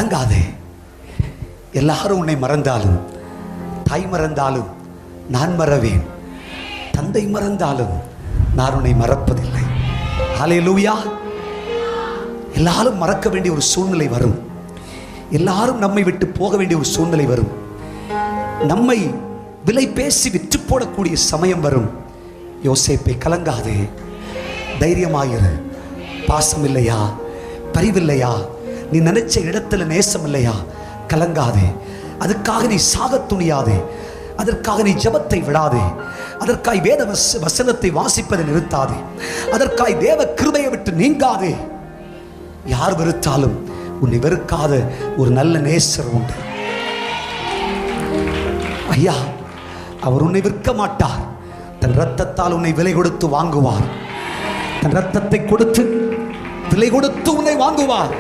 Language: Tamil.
கலங்காதே. எல்லாரும் உன்னை மறந்தாலும், தாய் மறந்தாலும் நான் மறவேன், தந்தை மறந்தாலும் நான் உன்னை மறப்பதில்லை. ஹல்லேலூயா. எல்லாரும் மறக்க வேண்டிய ஒரு சூழ்நிலை வரும். எல்லாரும் நம்மை விட்டு போக வேண்டிய ஒரு சூழ்நிலை வரும். நம்மை விலை பேசி விற்று போடக்கூடிய சமயம் வரும். யோசேப்பே, கலங்காதே, தைரியமாயிரு. பாசம் இல்லையா, பரிவில்லையா, நீ நினைச்ச இடத்துல நேசம் இல்லையா, கலங்காதே. அதுக்காக நீ சாக துணியாதே. அதற்காக நீ ஜெபத்தை விடாதே. அதற்காய் வேத வசனத்தை வாசிப்பதை நிறுத்தாதே. அதற்காய் தேவ கிருபையை விட்டு நீங்காதே. யார் வெறுத்தாலும் உன்னை வெறுக்காத ஒரு நல்ல நேசர் உண்டு. ஐயா, அவர் உன்னை விற்க மாட்டார். தன் இரத்தத்தால் உன்னை விலை கொடுத்து வாங்குவார். தன் இரத்தத்தை கொடுத்து விலை கொடுத்து உன்னை வாங்குவார்.